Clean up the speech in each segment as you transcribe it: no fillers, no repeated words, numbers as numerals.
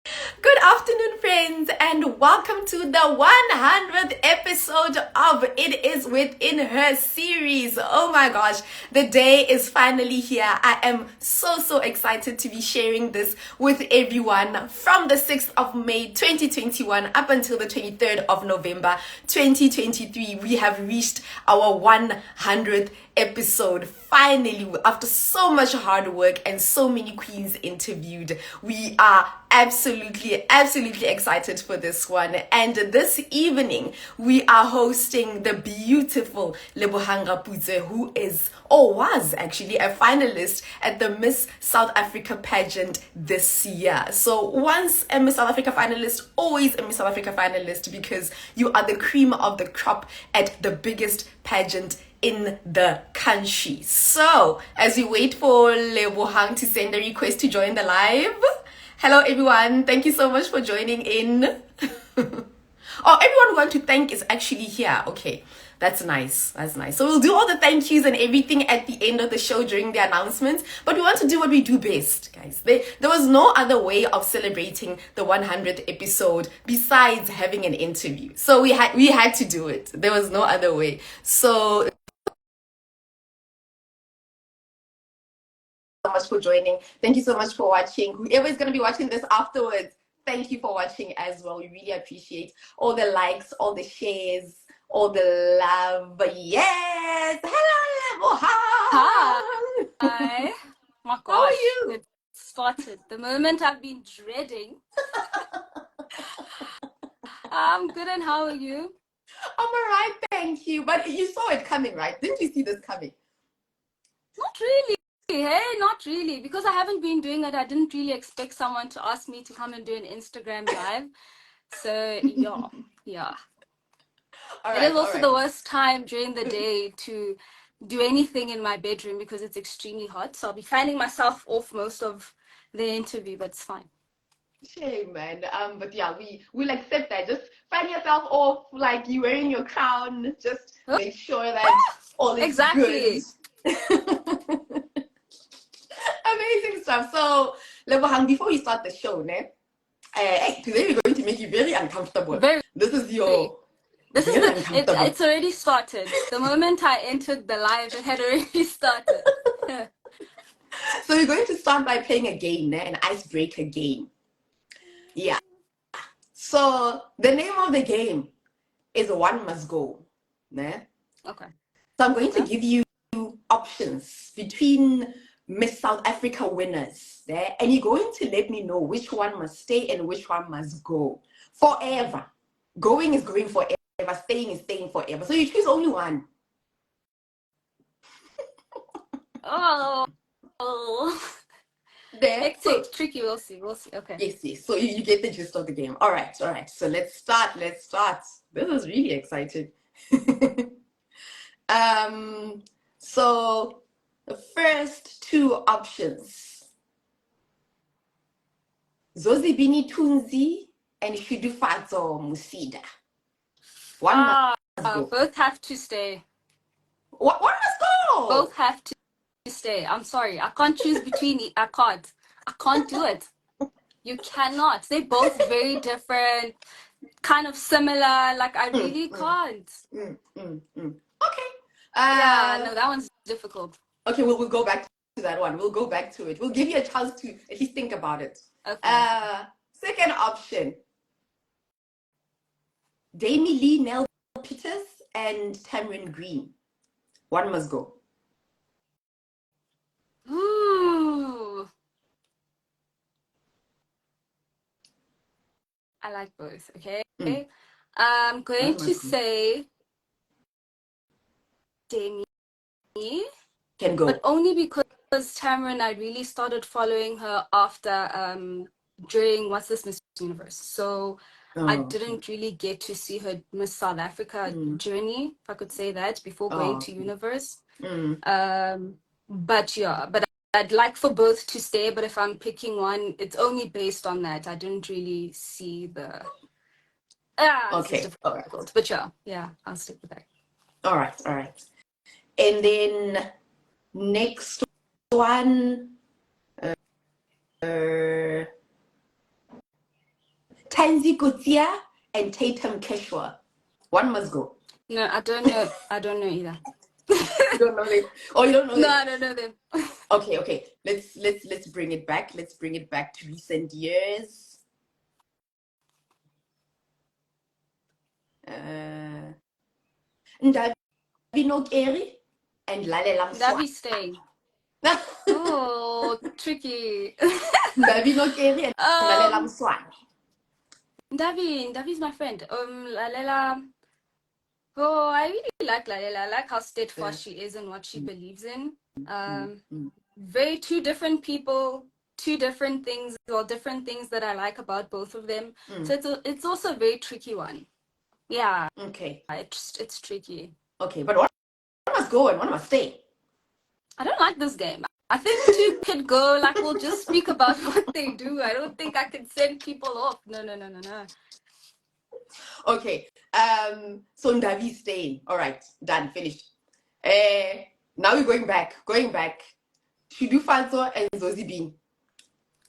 Good afternoon, friends, and welcome to the 100th episode of It Is Within Her series. Oh my gosh, the day is finally here. I am so excited to be sharing this with everyone from the 6th of May 2021 up until the 23rd of November 2023. We have reached our 100th episode. Finally, after so much hard work and so many queens interviewed, we are absolutely excited for this one. And this evening, we are hosting the beautiful LEBOHANG RAPUTSOE, who is or was actually a finalist at the Miss South Africa pageant this year. So once a Miss South Africa finalist, always a Miss South Africa finalist, because you are the cream of the crop at the biggest pageant in the country. So as we wait for LEBOHANG to send a request to join the live, hello everyone, thank you so much for joining in. Oh, everyone we want to thank is actually here. Okay, that's nice. So we'll do all the thank yous and everything at the end of the show during the announcements, but we want to do what we do best, guys. There was no other way of celebrating the 100th episode besides having an interview. So we had to do it. There was no other way. So much for joining. Thank you so much for watching. Whoever is going to be watching this afterwards, thank you for watching as well. We really appreciate all the likes, all the shares, all the love. Yes! Hello, LEBOHANG! Hi. My gosh. How are you? It started. The moment I've been dreading. I'm good, and how are you? I'm alright, thank you. But you saw it coming, right? Didn't you see this coming? Not really. Hey, not really. Because I haven't been doing it, I didn't really expect someone to ask me to come and do an Instagram live. So, yeah. It is also the worst time during the day to do anything in my bedroom because it's extremely hot. So I'll be finding myself off most of the interview, but it's fine. Shame, man. But yeah, we'll accept that. Just find yourself off like you wearing your crown. Just make sure that all is exactly. Good. Amazing stuff. So, LEBOHANG, before we start the show, today we're going to make you very uncomfortable. This is it's already started. The moment I entered the live, it had already started. So we're going to start by playing a game, an icebreaker game. Yeah. So the name of the game is One Must Go. Okay. So I'm going to give you options between Miss South Africa winners, and you're going to let me know which one must stay and which one must go forever. Going is going forever, staying is staying forever. So you choose only one. Oh. Hectic, tricky. We'll see. Okay. Yes. So you get the gist of the game. All right. So let's start. This is really exciting. So the first two options: Zozibini Tunzi and Shidufadzo Musida. One must go. Both have to stay. One must go. Both have to stay. I'm sorry. I can't choose between. I can't do it. You cannot. They're both very different, kind of similar. Like, I really can't. Okay. Yeah, no, that one's difficult. Okay, we'll go back to that one. We'll go back to it. We'll give you a chance to at least think about it. Okay. Second option: Damie Lee, Nell Peters, and Tamron Green. One must go. Ooh. I like both, okay? I'm going to say Damie can go, but only because Tamron, I really started following her after during What's This Miss Universe. So I didn't really get to see her Miss South Africa journey, if I could say that, before going to Universe. But I'd like for both to stay, but if I'm picking one, it's only based on that. I didn't really see the okay. All right. But yeah, I'll stick with that. All right. And then next one, Pansy Kotia and Tatum Keshwa. One must go. No, I don't know. I don't know either. You don't know them? Oh, you don't know No, them? I don't know them. Okay. Let's bring it back. Let's bring it back to recent years. Ndabino Keri and Lalela Mswa. Davi staying. Oh, tricky. Ndabino Keri and Lalela Mswa. Davi's my friend. Lalela. Oh, I really like Lalela. I like how steadfast she is and what she believes in. Very two different people, two different things, or different things that I like about both of them. So it's also a very tricky one. Yeah. Okay. It's tricky. Okay, but one must go and one must stay. I don't like this game. I think two could go, like, we'll just speak about what they do. I don't think I can send people off. No. Okay. So Ndavi's staying. All right, done, finished. Now we're going back. Should you Falso and Zozi Bean?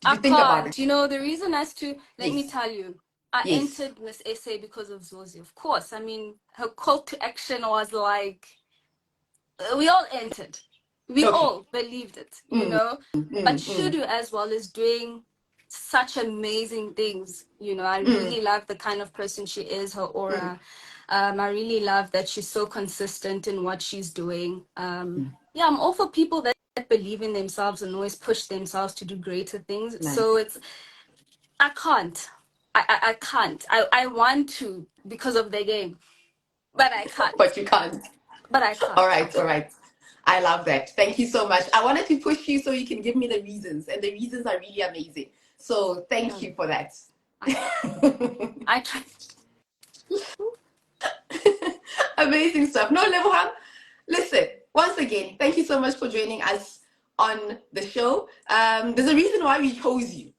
Did you think about it? You know, the reason as to, let me Yes. tell you, I Yes. entered Miss SA because of Zozi, of course. I mean, her call to action was like, we all entered. We all believed it, you know. But Shudu as well is doing such amazing things, you know. I really love the kind of person she is, her aura. I really love that she's so consistent in what she's doing. Yeah, I'm all for people that believe in themselves and always push themselves to do greater things. Nice. So I can't. I can't. I want to because of the game, but I can't. But you can't. But I can't. All right. I love that. Thank you so much. I wanted to push you so you can give me the reasons, and the reasons are really amazing. So thank you for that. I try. Amazing stuff. No, Lebohang, listen, once again, thank you so much for joining us on the show. There's a reason why we chose you.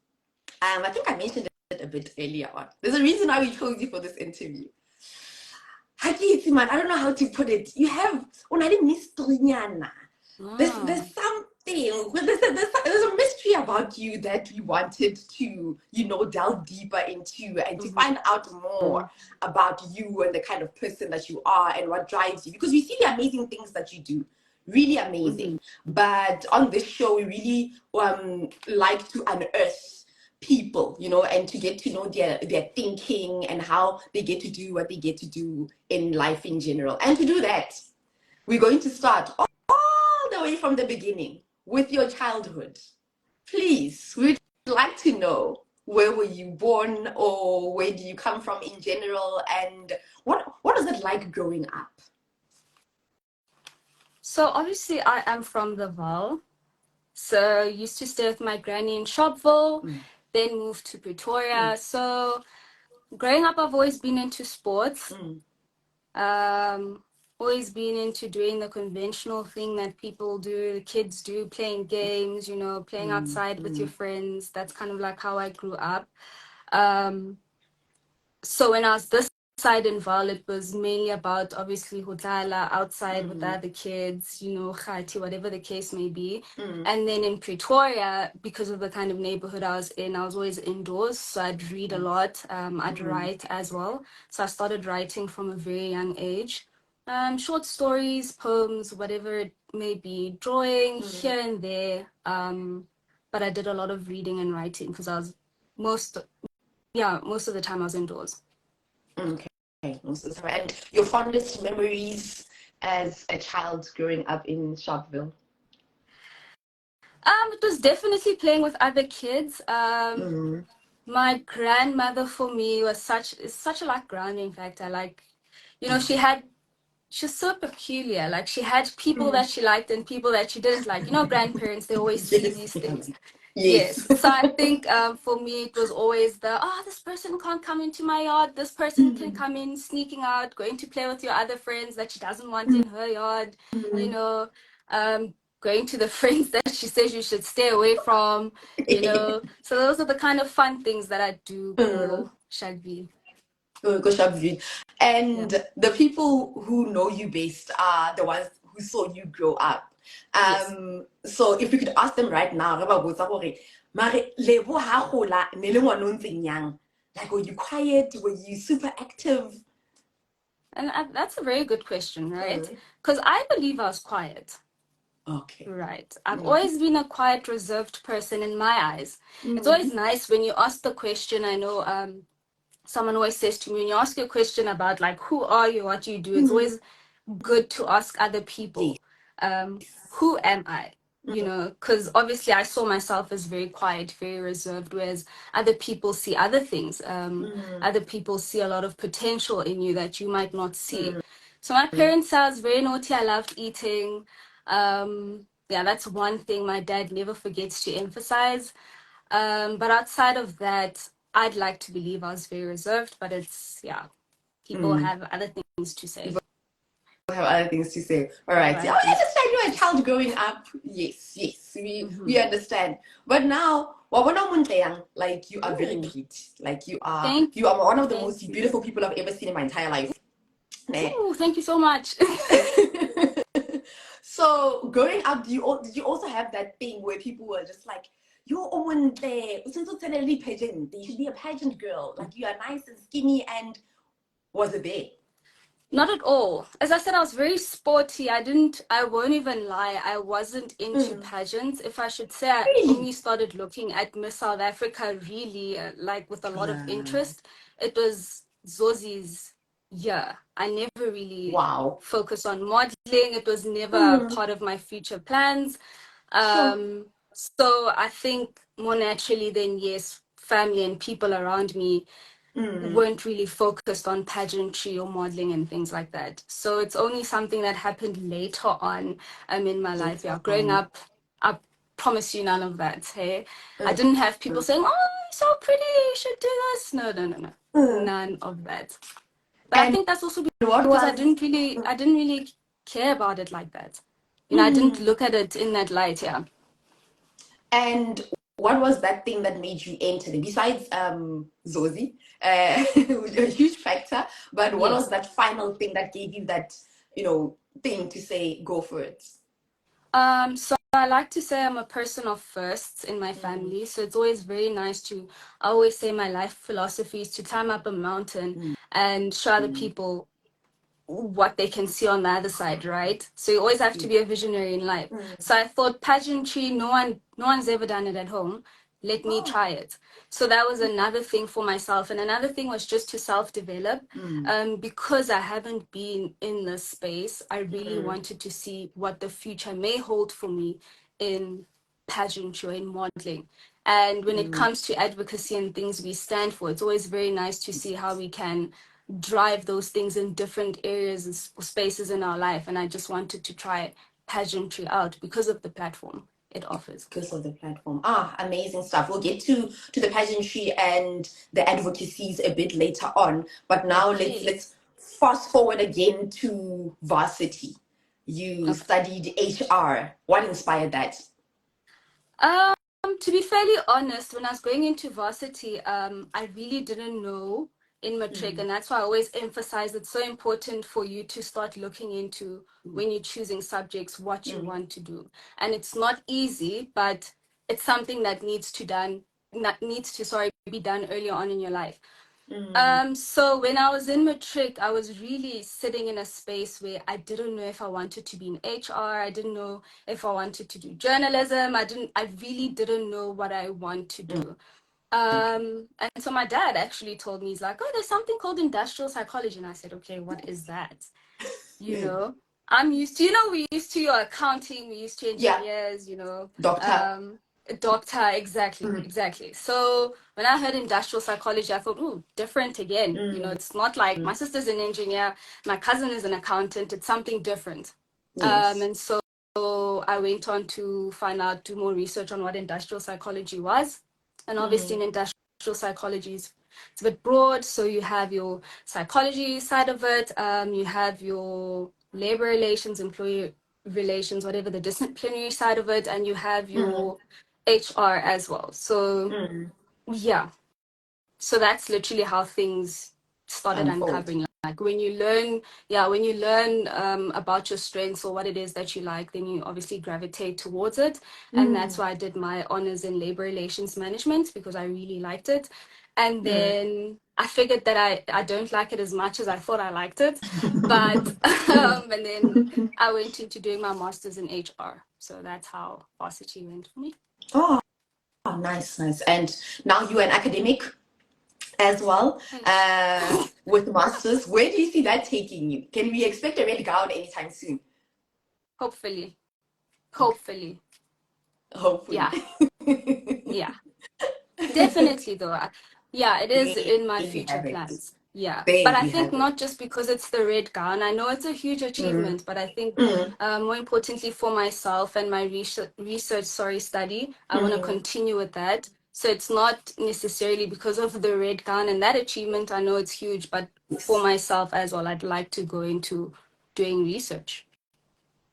I think I mentioned it a bit earlier on. There's a reason why we chose you for this interview. I don't know how to put it. You have mystery. There's something. There's a mystery about you that we wanted to, delve deeper into and to find out more about you and the kind of person that you are and what drives you. Because we see the amazing things that you do. Really amazing. But on this show, we really like to unearth people, and to get to know their thinking and how they get to do what they get to do in life in general. And to do that, we're going to start all the way from the beginning with your childhood. Please, we'd like to know, where were you born, or where do you come from in general, and what is it like growing up? So obviously I am from the Vaal. So used to stay with my granny in Shopville, then moved to Pretoria. So growing up, I've always been into sports. Always been into doing the conventional thing that people do, the kids do, playing games, playing outside with your friends. That's kind of like how I grew up. So when I was this side in Vaal, it was mainly about obviously hotala, outside with the other kids, khati, whatever the case may be. And then in Pretoria, because of the kind of neighborhood I was in, I was always indoors. So I'd read a lot. I'd write as well. So I started writing from a very young age. Short stories, poems, whatever it may be, drawing here and there. But I did a lot of reading and writing because I was most of the time I was indoors. Okay, most of the time. And your fondest memories as a child growing up in Sharpeville? It was definitely playing with other kids. My grandmother for me was such a like grounding factor. Like, she's so peculiar. Like, she had people that she liked and people that she didn't like. Grandparents, they always see these things. Yes. So I think for me, it was always this person can't come into my yard. This person can come in sneaking out, going to play with your other friends that she doesn't want in her yard, going to the friends that she says you should stay away from, So those are the kind of fun things that I do go Shagvi. And the people who know you best are the ones who saw you grow up. So if we could ask them right now, Like, were you quiet? Were you super active? And that's a very good question, right? Because I believe I was quiet. Okay. Right. I've always been a quiet, reserved person in my eyes. It's Mm. always nice when you ask the question. I know someone always says to me, when you ask a question about like, who are you, what do you do? It's always good to ask other people, who am I? You know, because obviously I saw myself as very quiet, very reserved, whereas other people see other things. Other people see a lot of potential in you that you might not see. So my parents said I was very naughty. I loved eating. Yeah, that's one thing my dad never forgets to emphasize. But outside of that, I'd like to believe I was very reserved, but it's, yeah, people have other things to say. Have other things to say. All right. Yeah, we understand you're a child growing up. Yes, we understand. But now, like you are very pretty. Like you are one of the most beautiful people I've ever seen in my entire life. Ooh, thank you so much. So growing up, did you also have that thing where people were just like, you're on there, pageant. You should be a pageant girl. Like you are nice and skinny, and was it there? Not at all. As I said, I was very sporty. I won't even lie, I wasn't into pageants. If I should say, I only started looking at Miss South Africa really, like with a lot of interest. It was Zozi's year. I never really focused on modeling. It was never part of my future plans. So I think more naturally than yes, family and people around me weren't really focused on pageantry or modeling and things like that. So it's only something that happened later on in my life. Yeah, growing up, I promise you none of that. Hey, I didn't have people saying, "Oh, you're so pretty, you should do this." No. None of that. But I think that's also because I didn't really care about it like that. You know, I didn't look at it in that light. Yeah. And what was that thing that made you enter it? Besides Zozi, a huge factor, but what was that final thing that gave you that, thing to say, go for it? So I like to say I'm a person of firsts in my family. So it's always very nice to, I always say my life philosophy is to climb up a mountain and show other people what they can see on the other side, right? So you always have to be a visionary in life. So I thought pageantry, no one's ever done it at home. Let me try it. So that was another thing for myself. And another thing was just to self-develop. Because I haven't been in this space, I really wanted to see what the future may hold for me in pageantry or in modeling. And when it comes to advocacy and things we stand for, it's always very nice to see how we can drive those things in different areas and spaces in our life. And I just wanted to try pageantry out because of the platform it offers. Because of the platform. Amazing stuff. We'll get to the pageantry and the advocacies a bit later on. But now let's fast forward again to varsity. You studied HR. What inspired that? To be fairly honest, when I was going into varsity, I really didn't know in matric, and that's why I always emphasize it's so important for you to start looking into when you're choosing subjects what you want to do. And it's not easy, but it's something that needs to be done earlier on in your life. So when I was in matric, I was really sitting in a space where I didn't know if I wanted to be in HR. I didn't know if I wanted to do journalism. I really didn't know what I want to do. And so my dad actually told me, he's like, "Oh, there's something called industrial psychology." And I said, "Okay, what is that?" You know, I'm used to, we're used to your accounting, we're used to engineers, doctor, exactly. So when I heard industrial psychology, I thought, "Ooh, different again." It's not like my sister's an engineer, my cousin is an accountant, it's something different. And so I went on to do more research on what industrial psychology was. And obviously in industrial psychology, it's a bit broad. So you have your psychology side of it, you have your labor relations, employee relations, whatever the disciplinary side of it, and you have your HR as well. So yeah, so that's literally how things started uncovering. Like when you learn about your strengths or what it is that you like, then you obviously gravitate towards it. And that's why I did my honors in labor relations management, because I really liked it. And then I figured that I don't like it as much as I thought I liked it. But, and then I went into doing my master's in HR. So that's how varsity went for me. Oh, nice, nice. And now you're an academic as well, with masters. Where do you see that taking you? Can we expect a red gown anytime soon? Hopefully. Hopefully. Hopefully. Yeah. Definitely though. Yeah, it is There in my you future have it. plans. Yeah. There But I you think have it. not just because it's the red gown. I know it's a huge achievement, but I think more importantly for myself and my research study, I want to continue with that. So it's not necessarily because of the red gown and that achievement. I know it's huge, but for myself as well, I'd like to go into doing research.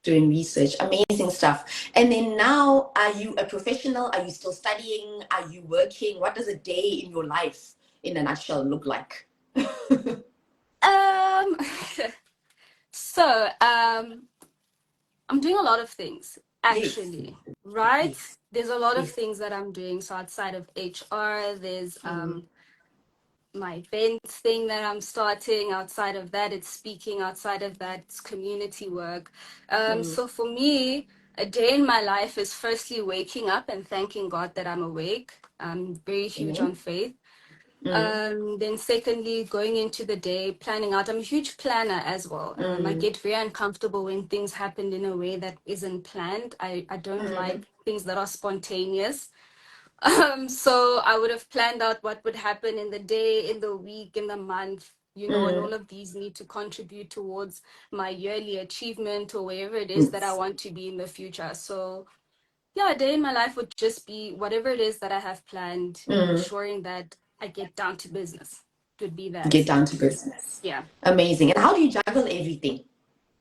Doing research, amazing stuff. And then now, are you a professional? Are you still studying? Are you working? What does a day in your life, in a nutshell, look like? So, I'm doing a lot of things, Yes. actually, right? Yes. There's a lot of Yes. things that I'm doing. So outside of HR, there's my events thing that I'm starting. Outside of that, it's speaking. Outside of that, it's community work. So for me, a day in my life is firstly waking up and thanking God that I'm awake. I'm very huge on faith. Then secondly, going into the day, planning out. I'm a huge planner as well. I get very uncomfortable when things happen in a way that isn't planned. I don't like things that are spontaneous. So I would have planned out what would happen in the day, in the week, in the month, and all of these need to contribute towards my yearly achievement or wherever it is that I want to be in the future. So yeah, a day in my life would just be whatever it is that I have planned, ensuring that I get down to business. It would be that. Get down to business. Yeah. Amazing. And how do you juggle everything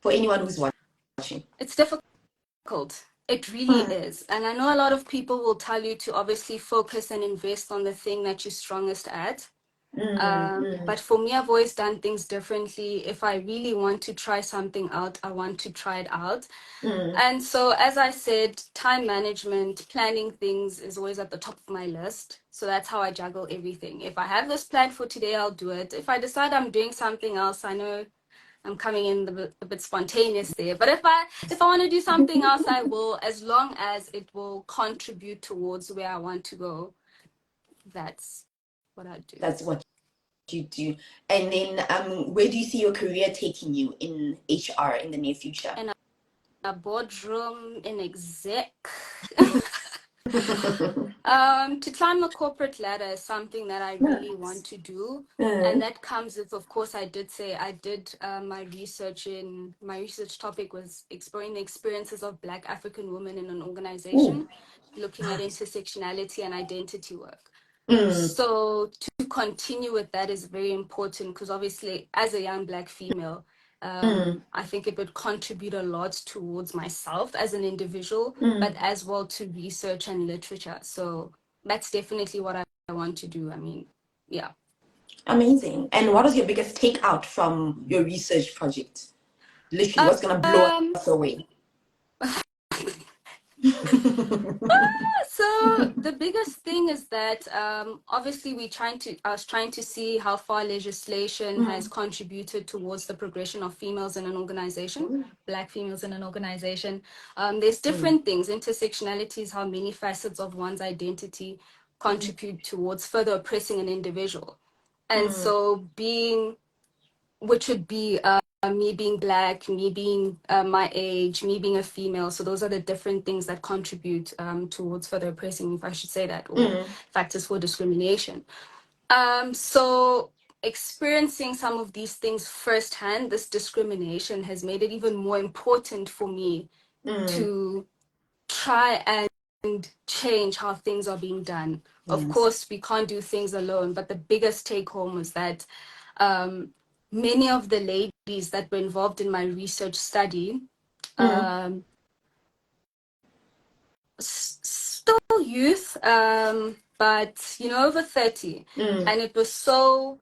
for anyone who's watching? It's difficult. It really is. And I know a lot of people will tell you to obviously focus and invest on the thing that you're strongest at. But for me, I've always done things differently. If I really want to try something out, I want to try it out. And so, as I said, time management, planning things is always at the top of my list. So that's how I juggle everything. If I have this plan for today, I'll do it. If I decide I'm doing something else, I know I'm coming in a bit spontaneous there. But if I want to do something else, I will, as long as it will contribute towards where I want to go. That's what I do. That's what you do. And then where do you see your career taking you in HR in the near future? In a boardroom, in exec. To climb the corporate ladder is something that I really want to do. And that comes with, of course, I did my research topic was exploring the experiences of Black African women in an organization, looking at intersectionality and identity work. So to continue with that is very important because obviously as a young Black female, I think it would contribute a lot towards myself as an individual, but as well to research and literature. So that's definitely what I want to do. I mean, yeah. Amazing. And what was your biggest takeout from your research project? Literally, what's going to blow us away? So the biggest thing is that obviously I was trying to see how far legislation has contributed towards the progression of females in an organization, Black females in an organization. There's different things. Intersectionality is how many facets of one's identity contribute towards further oppressing an individual. And so which would be me being Black, me being my age, me being a female. So those are the different things that contribute towards further oppressing, if I should say that, or factors for discrimination. So experiencing some of these things firsthand, this discrimination has made it even more important for me to try and change how things are being done. Of course, we can't do things alone, but the biggest take home was that many of the ladies that were involved in my research study, still youth, but over 30, and it was so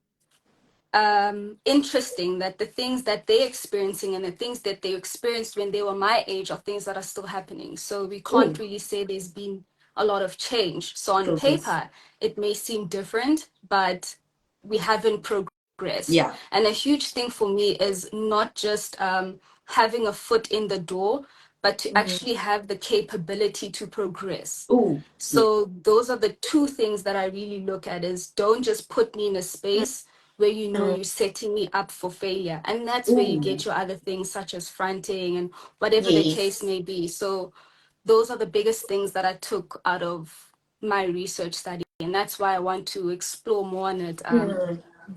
interesting that the things that they're experiencing and the things that they experienced when they were my age are things that are still happening. So we can't really say there's been a lot of change. So on Progress. paper, it may seem different, but we haven't progressed. Yeah. And a huge thing for me is not just having a foot in the door, but to actually have the capability to progress. Ooh. So those are the two things that I really look at is don't just put me in a space where you know you're setting me up for failure. And that's where you get your other things such as fronting and whatever the case may be. So those are the biggest things that I took out of my research study. And that's why I want to explore more on it,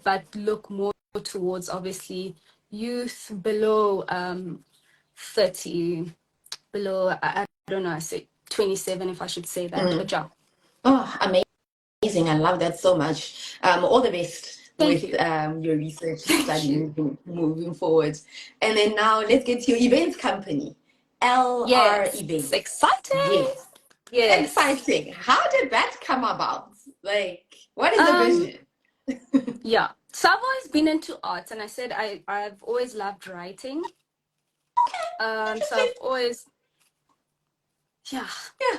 but look more towards obviously youth below 30, below, I don't know, I say 27 if I should say that, but yeah. Oh, amazing. I love that so much. All the best Thank with you. your research Thank study you. moving forward. And then now let's get to your events company, LR Yes, it's Events. exciting. Yes. Yes. Exciting. How did that come about? Like, what is the vision? Yeah. So I've always been into arts, and I said I've always loved writing. So I've always, yeah.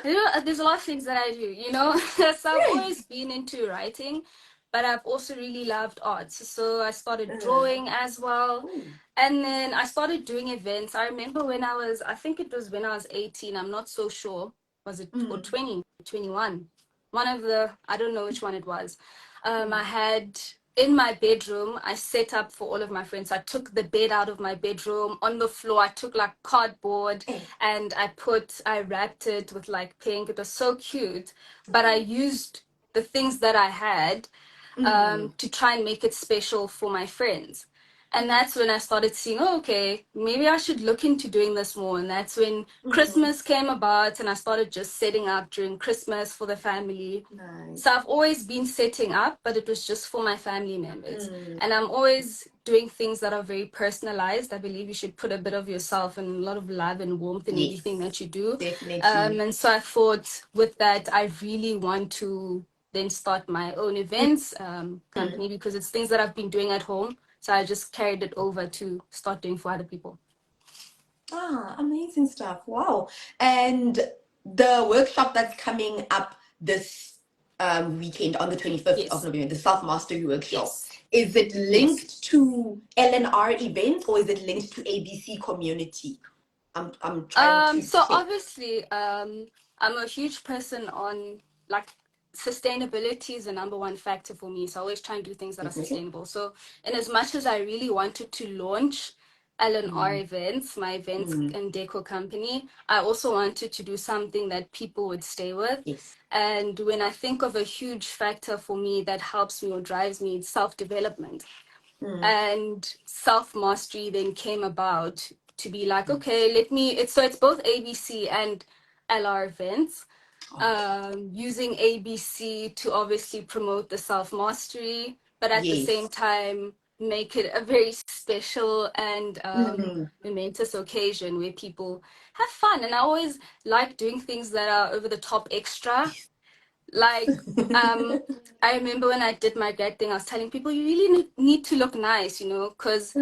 You know, there's a lot of things that I do, you know. So I've always been into writing, but I've also really loved arts. So I started drawing as well. And then I started doing events. I remember when I think it was when I was 18, I'm not so sure. Was it, or 20, 21? One of the, I don't know which one it was. I had, in my bedroom, I set up for all of my friends. I took the bed out of my bedroom. On the floor, I took like cardboard and I wrapped it with like pink. It was so cute. But I used the things that I had to try and make it special for my friends. And that's when I started seeing, oh, okay, maybe I should look into doing this more. And that's when Christmas came about and I started just setting up during Christmas for the family. Nice. So I've always been setting up, but it was just for my family members. And I'm always doing things that are very personalized. I believe you should put a bit of yourself and a lot of love and warmth in everything that you do. Definitely. And so I thought with that, I really want to then start my own events company because it's things that I've been doing at home. So I just carried it over to start doing for other people. Ah, amazing stuff. Wow. And the workshop that's coming up this weekend on the 25th of November, the Self Mastery Workshop, is it linked to LNR events or is it linked to ABC community? I'm trying to So check. obviously, I'm a huge person on like sustainability is the number one factor for me. So I always try and do things that are sustainable. So in as much as I really wanted to launch LNR events, my events and deco company, I also wanted to do something that people would stay with. And when I think of a huge factor for me that helps me or drives me, it's self-development. And self-mastery then came about to be like, okay, it's both ABC and LR events. Using ABC to obviously promote the self-mastery, but at the same time, make it a very special and momentous occasion where people have fun. And I always like doing things that are over the top extra. Like, I remember when I did my grad thing, I was telling people, you really need to look nice, you know, because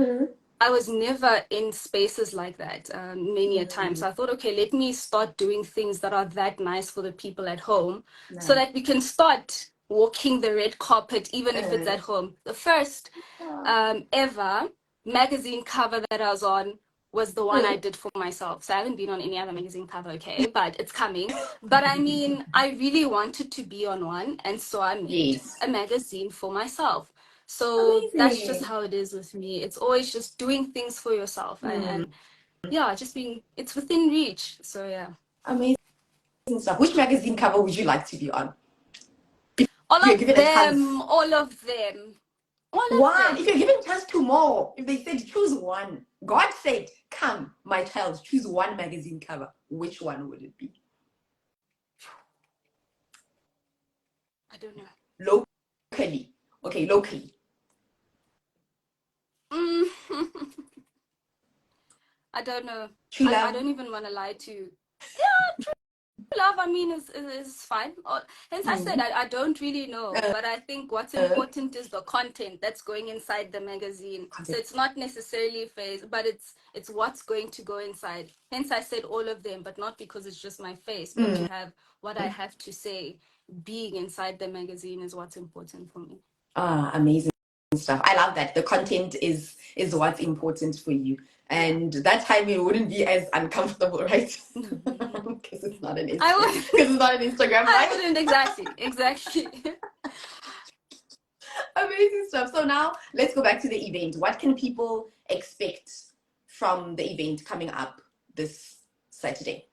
I was never in spaces like that many a time. So I thought, okay, let me start doing things that are that nice for the people at home so that we can start walking the red carpet, even if it's at home. The first ever magazine cover that I was on was the one I did for myself. So I haven't been on any other magazine cover, okay, but it's coming. But I mean, I really wanted to be on one. And so I made a magazine for myself. So that's just how it is with me. It's always just doing things for yourself and yeah, just being, it's within reach. So yeah. Amazing stuff. Which magazine cover would you like to be on? All of them, all of them. One. If you're given a chance to more, if they said choose one, God said, come, my child, choose one magazine cover. Which one would it be? I don't know. Locally. Okay, locally. I don't know. True love. I don't even want to lie to you. Yeah, love, I mean, is fine. Hence, I said I don't really know, but I think what's important is the content that's going inside the magazine. So it's not necessarily face, but it's what's going to go inside. Hence, I said all of them, but not because it's just my face, but to have what I have to say being inside the magazine is what's important for me. Amazing stuff. I love that. The content is what's important for you. And that time it wouldn't be as uncomfortable, right? Because it's not an Instagram. Because it's not an Instagram, right? I wouldn't, exactly. Amazing stuff. So now let's go back to the event. What can people expect from the event coming up this Saturday?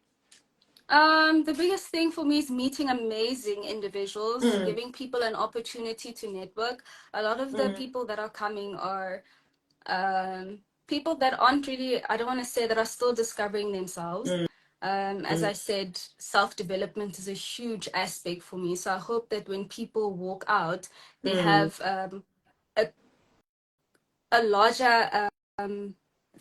The biggest thing for me is meeting amazing individuals, giving people an opportunity to network. A lot of the people that are coming are people that aren't really, I don't want to say that are still discovering themselves. As I said, self-development is a huge aspect for me. So I hope that when people walk out, they have a larger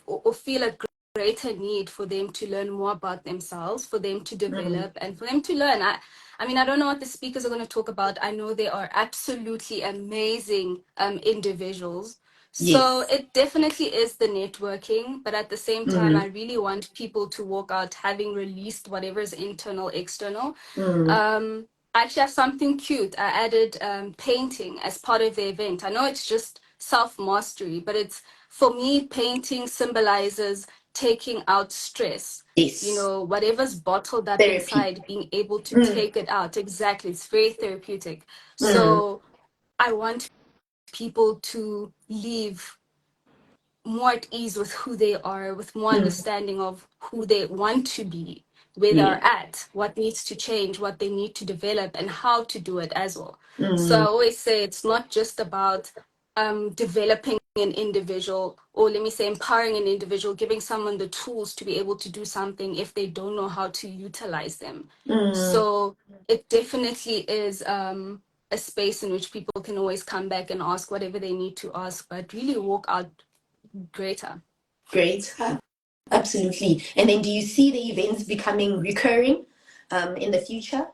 or feel a greater need for them to learn more about themselves, for them to develop, and for them to learn. I mean, I don't know what the speakers are going to talk about. I know they are absolutely amazing individuals. So it definitely is the networking, but at the same time, I really want people to walk out having released whatever is internal, external. I actually have something cute. I added painting as part of the event. I know it's just self-mastery, but it's, for me, painting symbolizes taking out stress. Yes. You know, whatever's bottled up inside, being able to take it out. Exactly. It's very therapeutic. So I want people to leave more at ease with who they are, with more understanding of who they want to be, where they're at, what needs to change, what they need to develop, and how to do it as well. So I always say it's not just about developing an individual, or let me say empowering an individual, giving someone the tools to be able to do something if they don't know how to utilize them. So it definitely is a space in which people can always come back and ask whatever they need to ask, but really walk out greater. Absolutely. And then do you see the events becoming recurring in the future?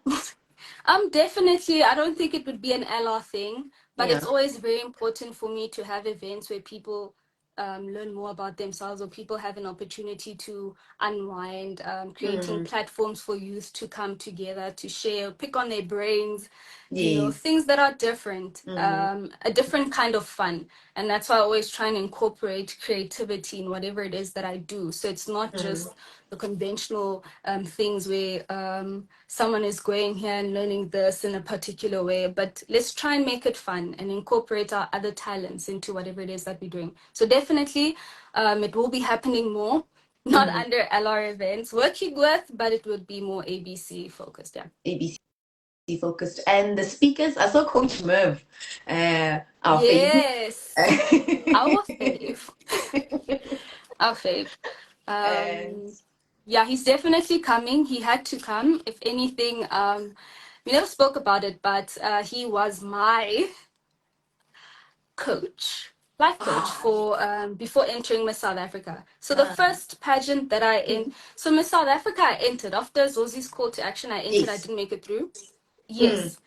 Definitely. I don't think it would be an LR thing, but it's always very important for me to have events where people learn more about themselves, or people have an opportunity to unwind, creating platforms for youth to come together, to share, pick on their brains, you know, things that are different, a different kind of fun. And that's why I always try and incorporate creativity in whatever it is that I do. So it's not just the conventional things where someone is going here and learning this in a particular way, but let's try and make it fun and incorporate our other talents into whatever it is that we're doing. So definitely it will be happening more, not under LR events working with, but it would be more ABC focused. ABC focused. And the speakers are so Coach Merv, our yes, our fave. fave. Our fave. Yeah, he's definitely coming. He had to come. If anything, we never spoke about it, but he was my coach, life coach for before entering Miss South Africa. So the first pageant that so Miss South Africa I entered after Zosi's call to action. I entered. I didn't make it through. Yes.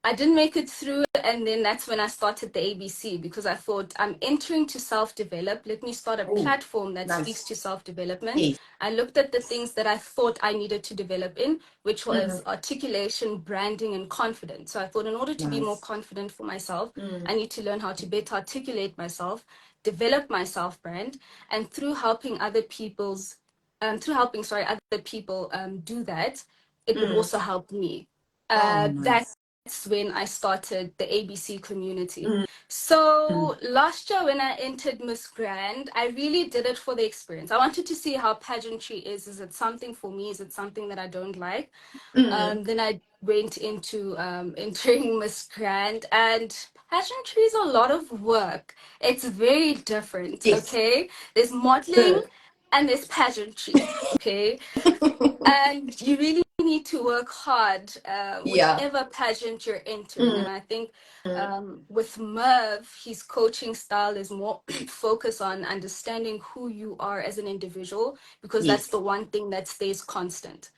I didn't make it through, and then that's when I started the ABC, because I thought I'm entering to self-develop. Let me start a platform that speaks to self-development. I looked at the things that I thought I needed to develop in, which was articulation, branding, and confidence. So I thought in order to be more confident for myself, I need to learn how to better articulate myself, develop my self-brand, and through helping other people's, other people do that, it would also help me. That's when I started the ABC community. So last year when I entered Miss Grand, I really did it for the experience. I wanted to see how pageantry is. Is it something for me? Is it something that I don't like? Then I went into entering Miss Grand, and pageantry is a lot of work. It's very different, okay? There's modeling and there's pageantry, okay? And you really need to work hard, whichever pageant you're entering. And I think with Merv, his coaching style is more focused on understanding who you are as an individual, because that's the one thing that stays constant.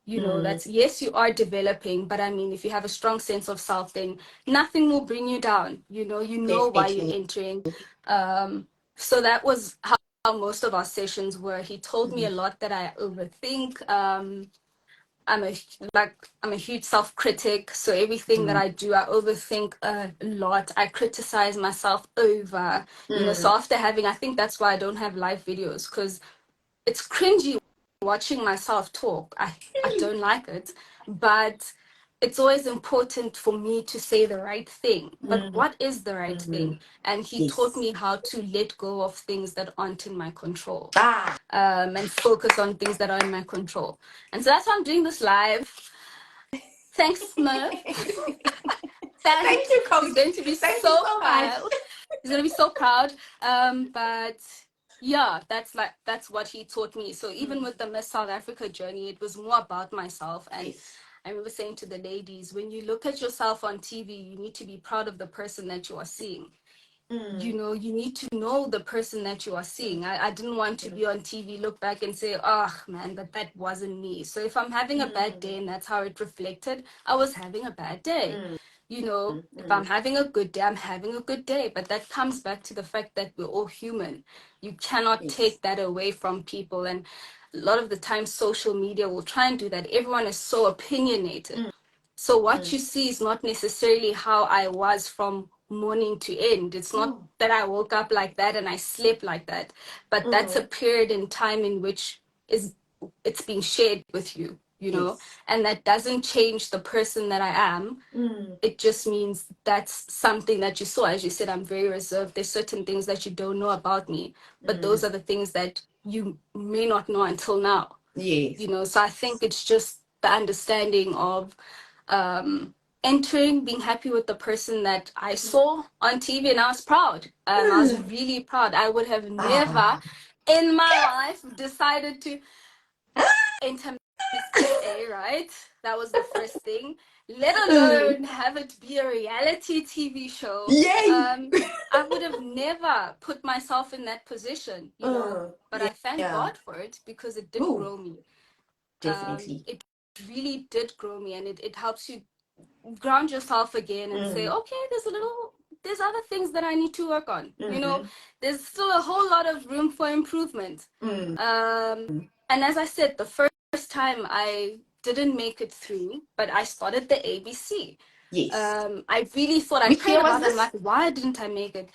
You know, that's, yes, you are developing, but I mean, if you have a strong sense of self, then nothing will bring you down. You know why you're entering. So that was how most of our sessions were. He told me a lot that I overthink. I'm a huge self-critic, so everything that I do, I overthink a lot. I criticize myself over, so after having, I think that's why I don't have live videos, because it's cringy watching myself talk. I don't like it, but it's always important for me to say the right thing. But what is the right thing? And he taught me how to let go of things that aren't in my control, and focus on things that are in my control. And so that's why I'm doing this live. Thanks, Smurf. Thank you, Coach. He's going to be Thank so you so proud. much. He's going to be so proud. But yeah, that's what he taught me. So even with the Miss South Africa journey, it was more about myself. And I remember saying to the ladies, when you look at yourself on TV, you need to be proud of the person that you are seeing. You need to know the person that you are seeing. I didn't want to be on TV, look back and say, oh man, that wasn't me. So if I'm having a bad day and that's how it reflected, I was having a bad day. If I'm having a good day, I'm having a good day. But that comes back to the fact that we're all human. You cannot take that away from people. And a lot of the time, social media will try and do that. Everyone is so opinionated. So what you see is not necessarily how I was from morning to end. It's not that I woke up like that and I slept like that, but that's a period in time in which it's being shared with you, and that doesn't change the person that I am. It just means that's something that you saw. As you said, I'm very reserved. There's certain things that you don't know about me, but those are the things that you may not know until now. So I think it's just the understanding of entering, being happy with the person that I saw on TV, and I was proud. I was really proud. I would have never in my life decided to enter Miss SA, right? That was the first thing. Let alone have it be a reality TV show. I would have never put myself in that position, but I thank God for it, because it did grow me. Definitely. It really did grow me, and it helps you ground yourself again and say, okay, there's other things that I need to work on. There's still a whole lot of room for improvement. And as I said, the first time I didn't make it through, but I started the ABC. I really thought, I prayed about it. I'm like, why didn't I make it?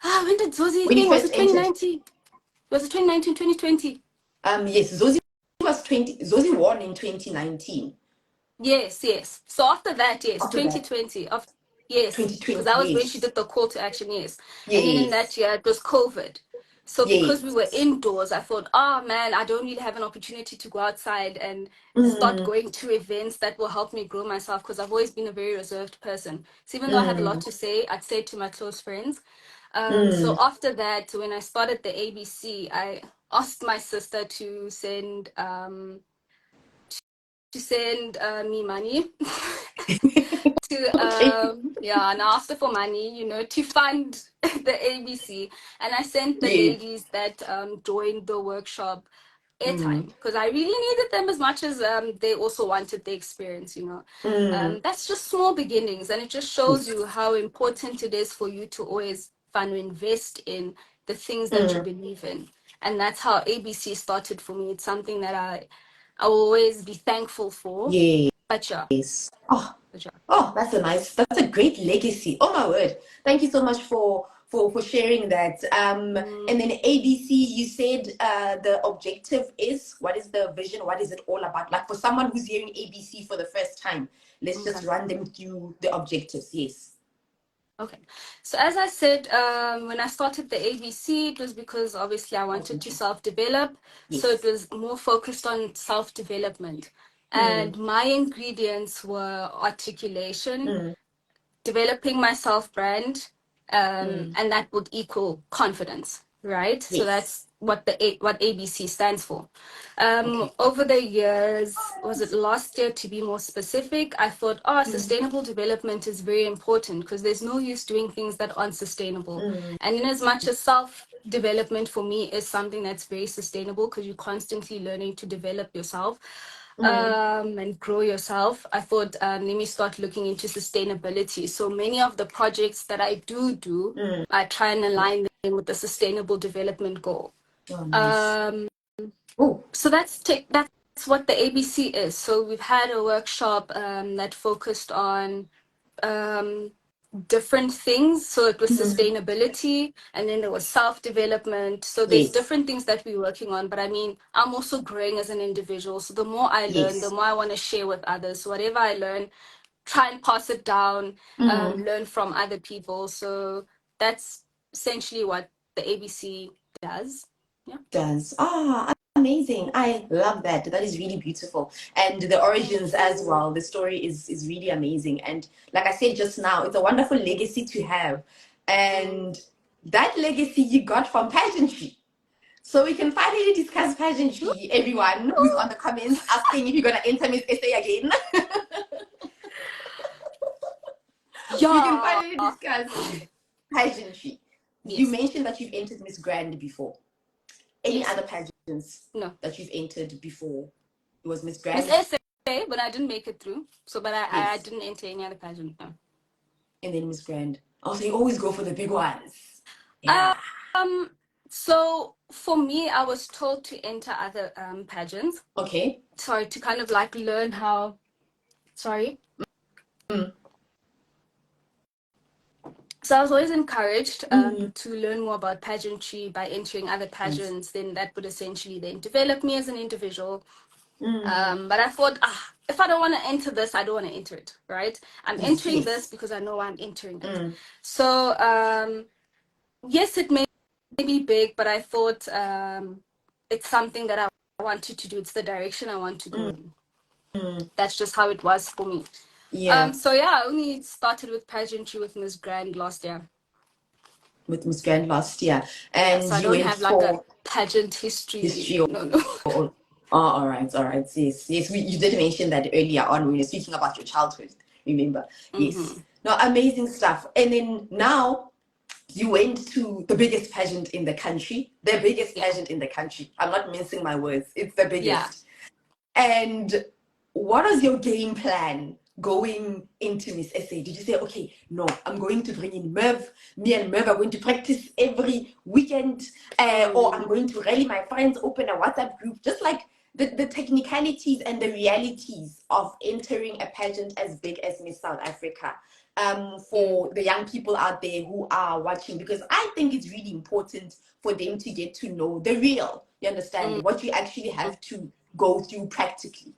When did Zosie thing? Was it 2019? Was it 2019, 2020? Yes, Zosie won in 2019. Yes. So after that, yes, 2020. Yes, because that was when she did the call to action, yes. And then in that year, it was COVID. So because we were indoors, I thought, oh man, I don't really have an opportunity to go outside and start going to events that will help me grow myself, because I've always been a very reserved person. So even though I had a lot to say, I'd say it to my close friends. So after that, when I started the ABC, I asked my sister to send me money to and I asked her for money, to fund the ABC, and I sent the ladies that joined the workshop airtime, because I really needed them as much as they also wanted the experience. That's just small beginnings, and it just shows you how important it is for you to always find to invest in the things that you believe in. And that's how ABC started for me. It's something that I will always be thankful for. But yeah. Oh, that's a great legacy. Oh my word. Thank you so much for sharing that. And then ABC, you said the objective is, what is the vision? What is it all about? Like for someone who's hearing ABC for the first time, let's just run them through the objectives. Yes. Okay. So as I said, when I started the ABC, it was because obviously I wanted to self-develop. So it was more focused on self-development. And my ingredients were articulation, developing my self-brand, and that would equal confidence, right? So that's what what ABC stands for. Over the years, was it last year to be more specific, I thought, sustainable development is very important, because there's no use doing things that aren't sustainable. And in as much as self-development for me is something that's very sustainable, because you're constantly learning to develop yourself, and grow yourself, I thought, let me start looking into sustainability. So many of the projects that I do, I try and align them with the Sustainable Development Goal. Oh, nice. So that's what the ABC is. So we've had a workshop that focused on different things. So it was sustainability, and then there was self-development. So there's different things that we're working on. But I mean, I'm also growing as an individual. So the more I learn, the more I want to share with others. So whatever I learn, try and pass it down, learn from other people. So that's essentially what the ABC does. Yeah. Does. Ah, amazing. I love that. That is really beautiful. And the origins as well. The story is really amazing. And like I said just now, it's a wonderful legacy to have. And that legacy you got from pageantry. So we can finally discuss pageantry, everyone who's on the comments asking if you're going to enter Miss SA again. Yeah. We can finally discuss pageantry. Yes. You mentioned that you've entered Miss Grand before. Any other pageants that you've entered before? It was Miss Grand. Miss SA, but I didn't make it through. So, but I didn't enter any other pageant. No. And then Miss Grand. Oh, so you always go for the big ones. Yeah. So for me, I was told to enter other pageants. Okay. Sorry, to kind of like learn how. Sorry. So I was always encouraged to learn more about pageantry by entering other pageants. Then that would essentially then develop me as an individual. But I thought, if I don't want to enter this, I don't want to enter it, right? I'm entering this because I know I'm entering it. So yes, it may be big, but I thought it's something that I wanted to do. It's the direction I want to go in. That's just how it was for me. Yeah. So yeah, I only started with pageantry with Miss Grand last year. With Miss Grand last year. And so I don't have like a pageant history. No. Oh, all right. Yes. You did mention that earlier on when you were speaking about your childhood. Remember? Yes. No, amazing stuff. And then now you went to the biggest pageant in the country. The biggest pageant in the country. I'm not mincing my words. It's the biggest. And what was your game plan going into Miss SA? Did you say, okay, no, I'm going to bring in Merv. Me and Merv are going to practice every weekend, or I'm going to rally my friends, open a WhatsApp group, just like the technicalities and the realities of entering a pageant as big as Miss South Africa, for the young people out there who are watching, because I think it's really important for them to get to know the real, you understand, what you actually have to go through practically.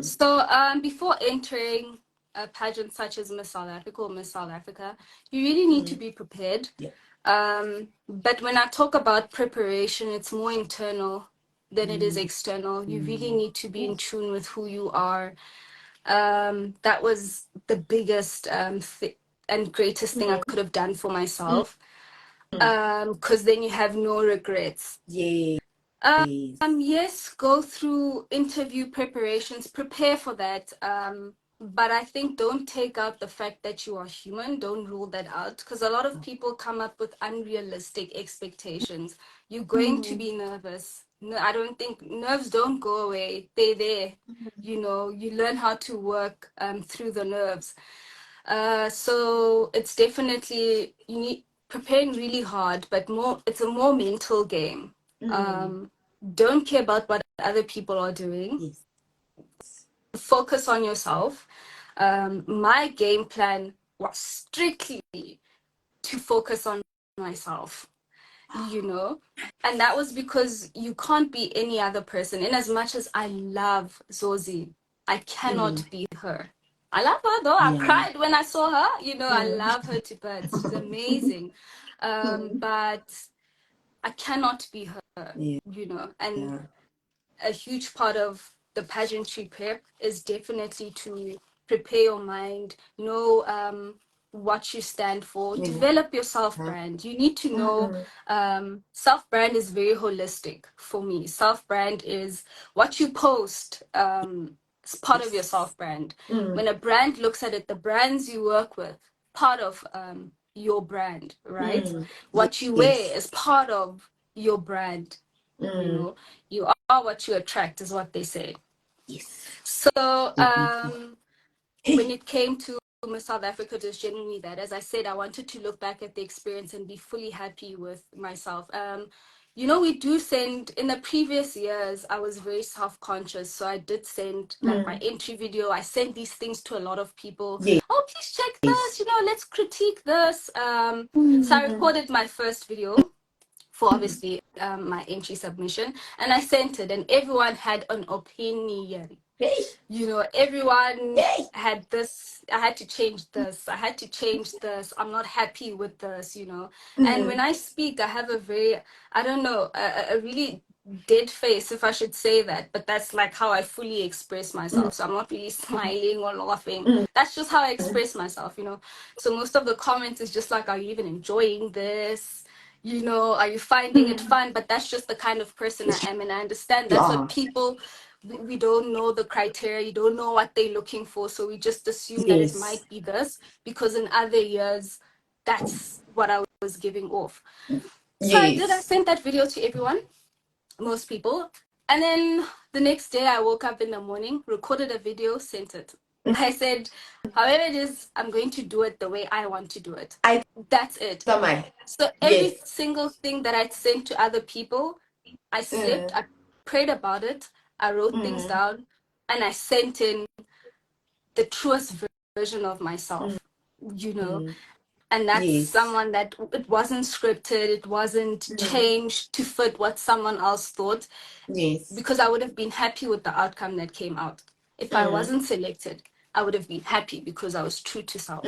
So before entering a pageant such as Miss South Africa or Miss South Africa, you really need to be prepared. But when I talk about preparation, it's more internal than it is external. You really need to be in tune with who you are. That was the biggest and greatest thing I could have done for myself, because then you have no regrets. Yes, go through interview preparations, prepare for that. But I think don't take out the fact that you are human. Don't rule that out, because a lot of people come up with unrealistic expectations. You're going to be nervous. No, I don't think nerves don't go away. They're there. You know, you learn how to work through the nerves. So it's definitely, you need preparing really hard, but it's a more mental game. Don't care about what other people are doing. Focus on yourself. My game plan was strictly to focus on myself, you know, and that was because you can't be any other person. In as much as I love Zozi, I cannot be her. I love her though. I cried when I saw her. You know, I love her to bits. She's amazing. But I cannot be her, you know, and a huge part of the pageantry prep is definitely to prepare your mind, know what you stand for, develop your self-brand. You need to know self-brand is very holistic for me. Self-brand is what you post. It's part of your self-brand. When a brand looks at it, the brands you work with, part of your brand, right? What you wear is part of your brand. You know, you are what you attract, is what they say. Yes. So when it came to Miss South Africa, it was genuinely that. As I said, I wanted to look back at the experience and be fully happy with myself. You know, we do send, in the previous years, I was very self-conscious. So I did send like my entry video. I sent these things to a lot of people. Yes. Oh, please check this, you know, let's critique this. So I recorded my first video for obviously my entry submission, and I sent it, and everyone had an opinion. Hey. You know, everyone Hey. had this, I had to change this, I had to change this, I'm not happy with this, you know. And when I speak, I have a very, I don't know, a really dead face, if I should say that, but that's like how I fully express myself. So I'm not really smiling or laughing. That's just how I express myself, you know. So most of the comments is just like, are you even enjoying this? You know, are you finding it fun? But that's just the kind of person I am, and I understand that's what people, we don't know the criteria, you don't know what they're looking for, so we just assume that it might be this because in other years that's what I was giving off. So I sent that video to everyone, most people, and then the next day I woke up in the morning, recorded a video, sent it. I said, however it is, I'm going to do it the way I want to do it. That's it. So every single thing that I'd sent to other people, I slept, I prayed about it, I wrote things down, and I sent in the truest version of myself, you know. And that's someone that it wasn't scripted, it wasn't changed to fit what someone else thought. Because I would have been happy with the outcome that came out. If I wasn't selected, I would have been happy because I was true to self.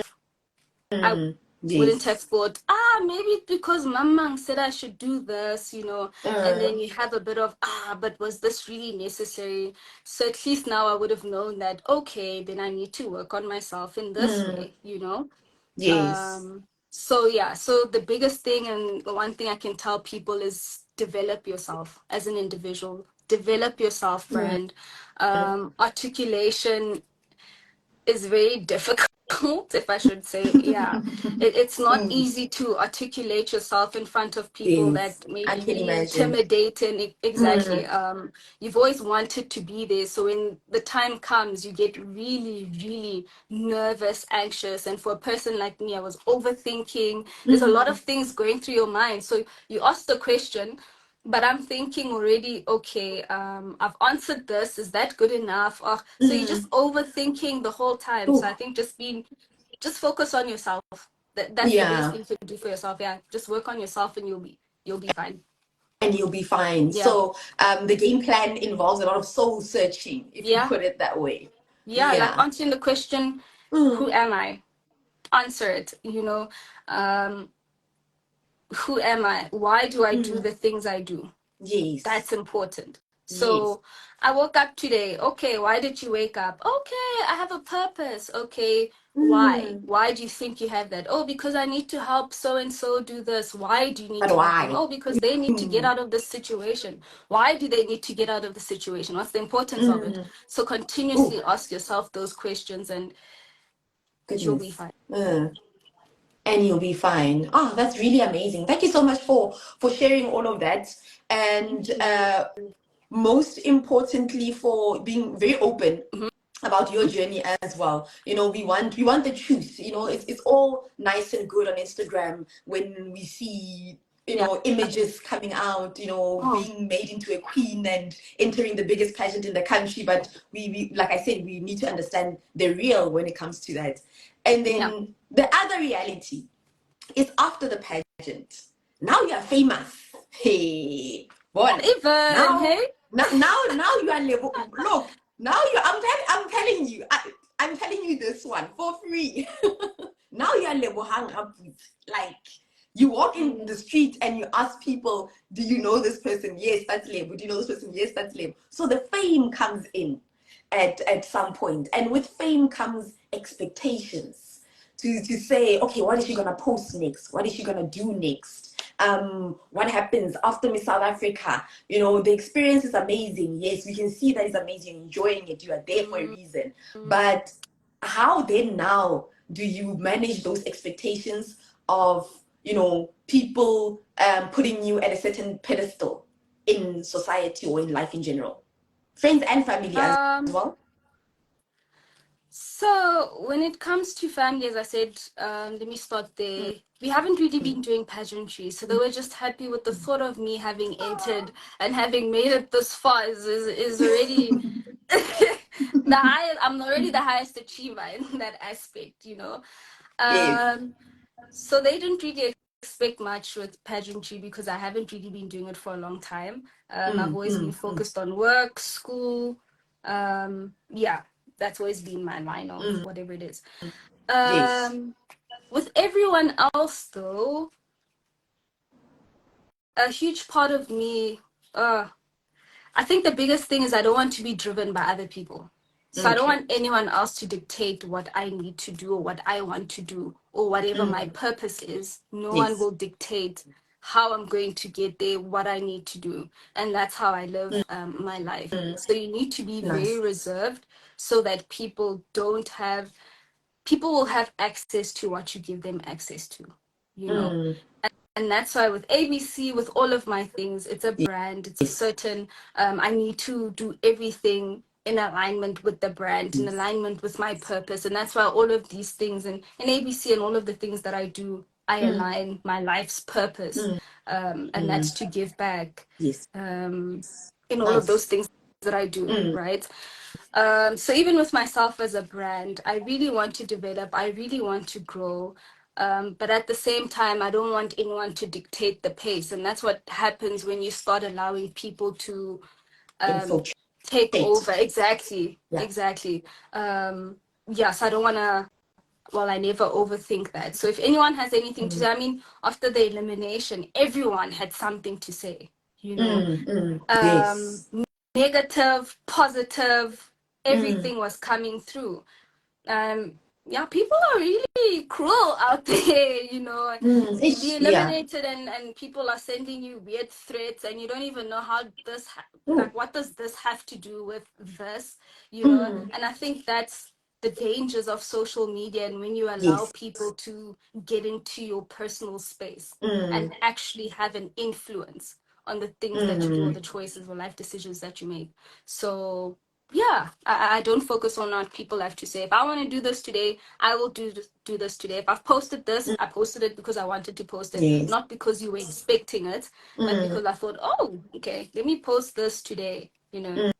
I wouldn't have thought, maybe because Mamang said I should do this, you know, and then you have a bit of, but was this really necessary? So at least now I would have known that, okay, then I need to work on myself in this way, you know? So yeah, so the biggest thing and the one thing I can tell people is develop yourself as an individual, develop yourself, friend. Articulation is very difficult, if I should say. Yeah, it's not easy to articulate yourself in front of people that may be really intimidating. Exactly. You've always wanted to be there, so when the time comes, you get really, really nervous, anxious. And for a person like me, I was overthinking. There's a lot of things going through your mind. So you ask the question, but I'm thinking already, okay, I've answered this, is that good enough? So you're just overthinking the whole time. So I think just focus on yourself. That's the best thing to do for yourself. Yeah, just work on yourself and you'll be fine. And you'll be fine. Yeah. So the game plan involves a lot of soul searching, if you put it that way. Yeah, like answering the question, who am I? Answer it, you know. Who am I? Why do I do the things I do? That's important. So I woke up today. Okay, why did you wake up? Okay, I have a purpose. Okay, why? Why do you think you have that? Oh, because I need to help so and so do this. Why do you need to help them? Oh, because they need to get out of this situation. Why do they need to get out of the situation? What's the importance of it? So continuously ask yourself those questions and you'll be fine. And you'll be fine. Oh, that's really amazing. Thank you so much for sharing all of that. And most importantly, for being very open about your journey as well. You know, we want the truth. You know, it's all nice and good on Instagram when we see, you know, images coming out, you know, being made into a queen and entering the biggest pageant in the country. But we like I said, we need to understand the real when it comes to that. And then the other reality is after the pageant. Now you are famous. Hey, boy. Now you are look. Now I'm telling you. I'm telling you this one for free. Now you are LEBOHANG RAPUTSOE. Like, you walk in the street and you ask people, do you know this person? Yes, that's Lebo. Do you know this person? Yes, that's Lebo. So the fame comes in at some point. And with fame comes expectations to say, okay, what is she gonna post next? What is she gonna do next? What happens after Miss South Africa? You know, the experience is amazing. Yes, we can see that it's amazing, enjoying it. You are there for a reason. But how then now do you manage those expectations of, you know, people putting you at a certain pedestal? in society or in life in general? Friends and family as well? So when it comes to family, as I said, let me start there. We haven't really been doing pageantry, so they were just happy with the thought of me having entered and having made it this far is already I'm already the highest achiever in that aspect, you know. Yes. So they didn't really expect much with pageantry because I haven't really been doing it for a long time. I've always been focused on work, school. Yeah, that's always been my line of whatever it is. Yes. With everyone else, though, a huge part of me, I think the biggest thing is I don't want to be driven by other people. So I don't Okay. want anyone else to dictate what I need to do or what I want to do or whatever my purpose is. No one Yes. will dictate how I'm going to get there, what I need to do. And that's how I live my life. So you need to be very Nice. reserved so that people will have access to what you give them access to, you know. And that's why with ABC, with all of my things, it's a brand, it's a Yes. certain, I need to do everything in alignment with the brand, in alignment with my purpose. And that's why all of these things and in ABC and all of the things that I do, I align my life's purpose. And that's to give back Yes. in all of those Nice. things that I do, right? So even with myself as a brand, I really want to develop, I really want to grow. But at the same time, I don't want anyone to dictate the pace. And that's what happens when you start allowing people to Infiltrate. take over. Exactly. Yeah. Exactly. Yes, I don't want to, well, I never overthink that. So if anyone has anything to say, I mean, after the elimination, everyone had something to say, you know. Yes. Negative, positive, everything was coming through. Yeah, people are really cruel out there, you know. You be Yeah. eliminated and people are sending you weird threats and you don't even know how this Mm. like what does this have to do with this, you know. And I think that's the dangers of social media and when you allow Yes. people to get into your personal space and actually have an influence on the things that you do or the choices or life decisions that you make. So yeah, I don't focus on what people have to say. If I want to do this today, I will do this today. If I've posted this, I posted it because I wanted to post it, Yes. not because you were expecting it, but because I thought, oh, okay, let me post this today, you know.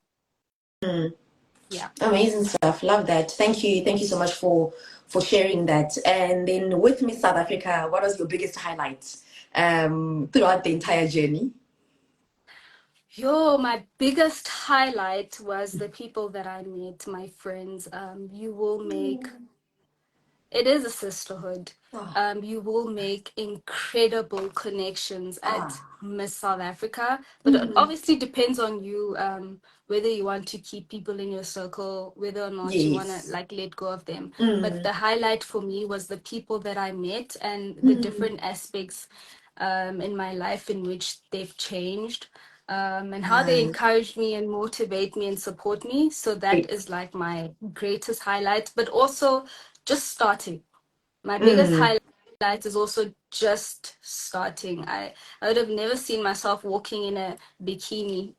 Yeah. Amazing stuff. Love that. Thank you. Thank you so much for sharing that. And then with Miss South Africa, what was your biggest highlight throughout the entire journey? Yo, my biggest highlight was the people that I met, my friends. You will make It is a sisterhood. Oh, You will make incredible connections at ah. Miss South Africa, but it obviously depends on you, whether you want to keep people in your circle, whether or not you want to Yes. like let go of them. But the highlight for me was the people that I met and the different aspects in my life in which they've changed. And how they Nice. encourage me and motivate me and support me. So that Great. is like my greatest highlight, but also just starting. My biggest highlight is also just starting. I would have never seen myself walking in a bikini.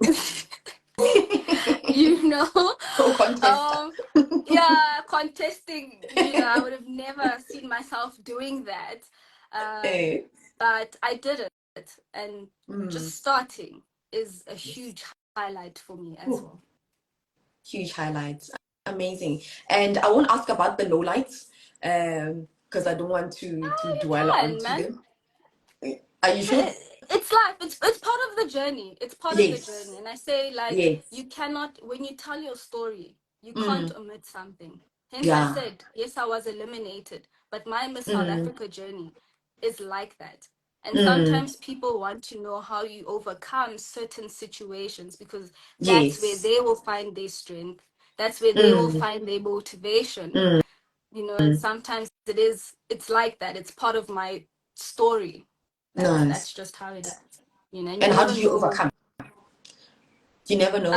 You know? Co-contester. Yeah, contesting, you know, I would have never seen myself doing that. Eh. But I did it. And Mm. just starting is a Yes. huge highlight for me as Ooh, well. huge highlights. Amazing. And I won't ask about the lowlights, because I don't want to You dwell can, onto man. them. Are you sure? It's life. It's part of the journey. It's part of the Yes. journey. And I say, like, Yes. you cannot, when you tell your story, you can't Mm. omit something. Hence I Yeah. said, yes, I was eliminated, but my Miss South Africa journey is like that. And sometimes people want to know how you overcome certain situations because that's where Yes. they will find their strength. That's where they will find their motivation, you know. And sometimes it's like that. It's part of my story. Nice. That's just how it is, you know. And you And how never did you know. overcome? You never know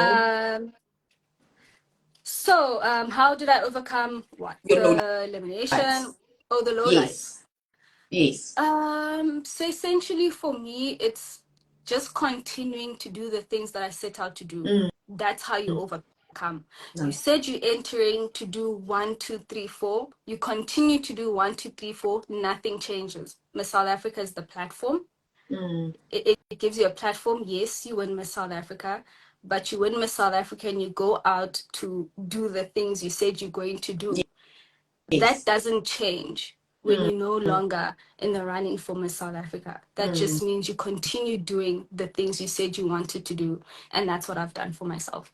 um how did I overcome what, your low the elimination lights. or the low lights? Yes. Yes. So essentially for me, it's just continuing to do the things that I set out to do. That's how you overcome. You said you're entering to do 1, 2, 3, 4. You continue to do 1, 2, 3, 4. Nothing changes. Miss South Africa is the platform. It gives you a platform. Yes, you win Miss South Africa, but you win Miss South Africa and you go out to do the things you said you're going to do. That doesn't change when you're no longer in the running for Miss South Africa. That just means you continue doing the things you said you wanted to do. And that's what I've done for myself.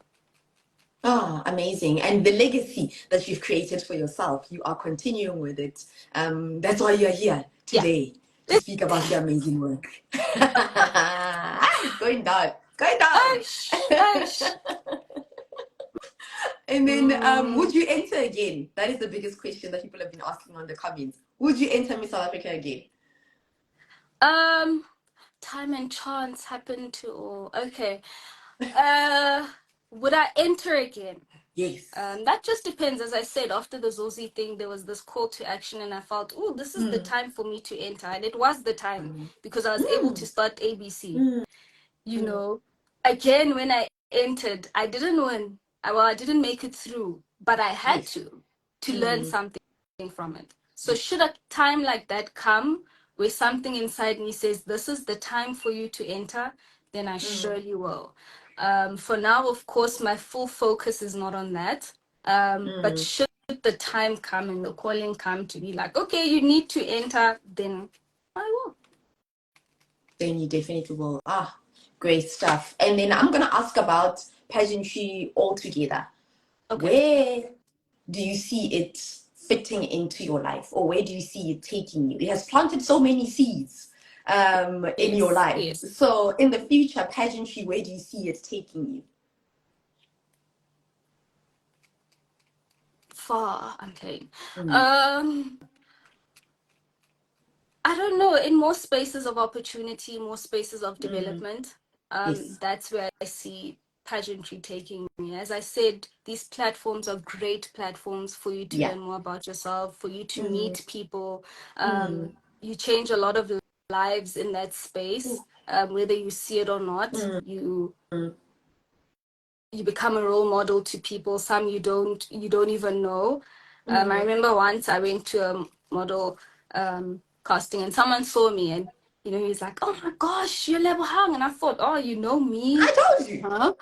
Oh, amazing. And the legacy that you've created for yourself, you are continuing with it. That's why you're here today to speak about your amazing work. It's going down. Going down. And then, would you enter again? That is the biggest question that people have been asking on the comments. Would you enter Miss South Africa again? Time and chance happen to all. Okay. Would I enter again? Yes. That just depends. As I said, after the Zosi thing, there was this call to action, and I felt, oh, this is the time for me to enter. And it was the time because I was able to start ABC. You know, again, when I entered, I didn't win. I didn't make it through, but I had to learn something from it. So should a time like that come where something inside me says, this is the time for you to enter, then I surely will. For now, of course, my full focus is not on that. But should the time come and the calling come to be like, okay, you need to enter, then I will. Then you definitely will. Ah, great stuff. And then I'm going to ask about pageantry altogether. Okay. Where do you see it fitting into your life, or where do you see it taking you? It has planted so many seeds in your life. Yes. So in the future, pageantry, where do you see it taking you? Far, okay. I don't know, in more spaces of opportunity, more spaces of development. That's where I see pageantry taking me. As I said, these platforms are great platforms for you to learn more about yourself, for you to meet people. You change a lot of lives in that space, whether you see it or not. You become a role model to people. Some you don't even know. I remember once I went to a model casting and someone saw me and he's like, oh my gosh, you're LEBOHANG. And I thought, oh, you know me? I told you. Huh?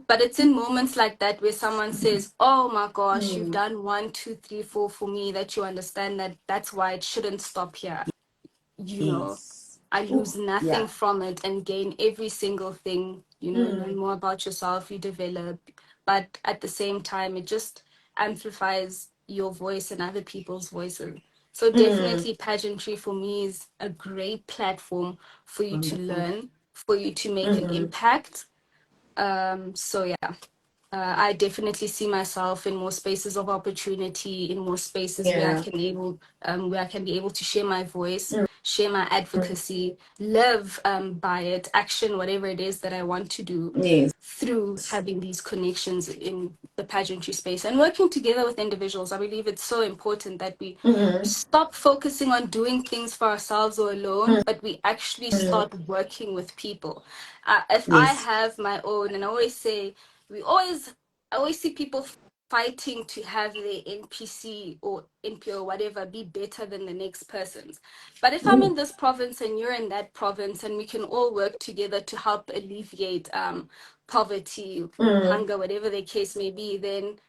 But it's in moments like that where someone says, oh my gosh, you've done 1, 2, 3, 4 for me, that you understand that that's why it shouldn't stop here. I lose nothing from it and gain every single thing. Learn more about yourself, you develop. But at the same time, it just amplifies your voice and other people's voices. So definitely pageantry for me is a great platform for you to learn, for you to make an impact. I definitely see myself in more spaces of opportunity, in more spaces where I can be able to share my voice, share my advocacy, live by it, action whatever it is that I want to do through having these connections in the pageantry space and working together with individuals. I believe it's so important that we stop focusing on doing things for ourselves or alone, but we actually start working with people. If I have my own, and I always say, I always see people fighting to have their NPC or NPO or whatever be better than the next person's. But if I'm in this province and you're in that province and we can all work together to help alleviate poverty, hunger, whatever the case may be, then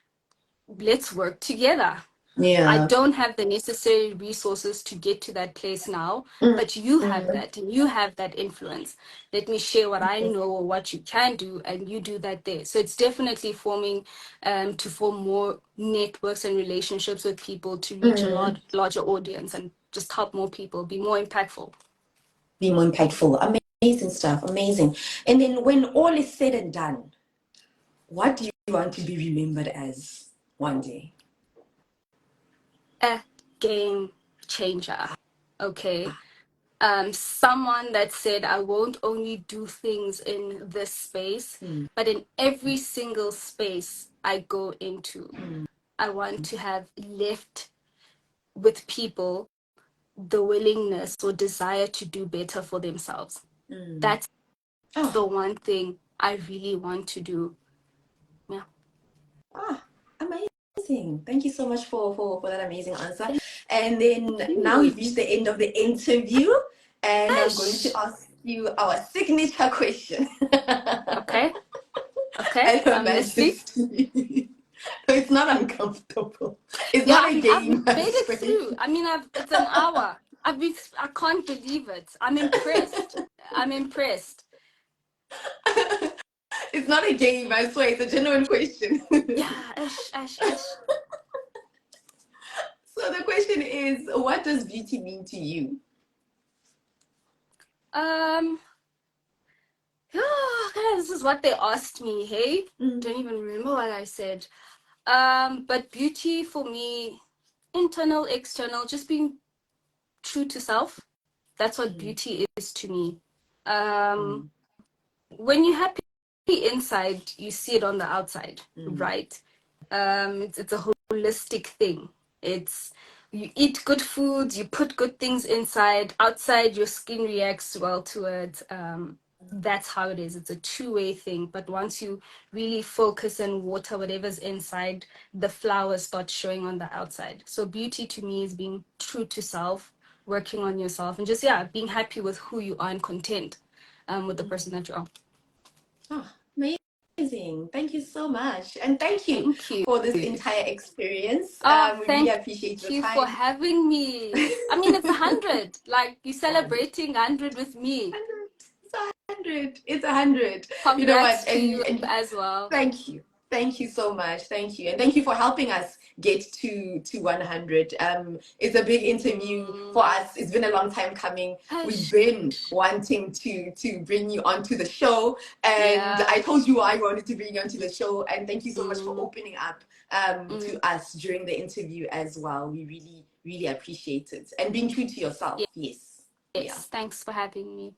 let's work together. I don't have the necessary resources to get to that place now, but you have that and you have that influence. Let me share what I know or what you can do, and you do that there. So it's definitely forming to form more networks and relationships with people to reach a larger audience and just help more people be more impactful. Be more impactful. Amazing stuff. Amazing. And then when all is said and done, what do you want to be remembered as one day? A game changer. Okay. Someone that said, I won't only do things in this space, but in every single space I go into, I want to have left with people the willingness or desire to do better for themselves. That's the one thing I really want to do. Yeah. Amazing. Thank you so much for that amazing answer. And then now we've reached the end of the interview, and I'm going to ask you our signature question. Okay. Hello, Majesty. No, it's not uncomfortable. It's not a game. I've made it through. I mean, it's an hour. I can't believe it. I'm impressed. It's not a game, I swear. It's a genuine question. Yeah, ash. So the question is, what does beauty mean to you? This is what they asked me. Hey, don't even remember what I said. But beauty for me, internal, external, just being true to self. That's what beauty is to me. When you're happy inside, you see it on the outside, right? It's a holistic thing. You eat good foods, you put good things inside. Outside, your skin reacts well to it. That's how it is. It's a two-way thing. But once you really focus and water whatever's inside, the flowers start showing on the outside. So beauty to me is being true to self, working on yourself, and just being happy with who you are and content with the person that you are. Oh, amazing. Thank you so much. And thank you for this entire experience. We really appreciate your time. Thank you for having me. I mean, it's 100. Like, you're celebrating 100 with me. 100. It's 100. Congrats, you know what? To you as well. Thank you. Thank you so much. Thank you. And thank you for helping us get to 100. It's a big interview for us. It's been a long time coming. We've been wanting to bring you onto the show. And I told you I wanted to bring you onto the show. And thank you so much for opening up to us during the interview as well. We really, really appreciate it. And being true to yourself. Yes. Thanks for having me.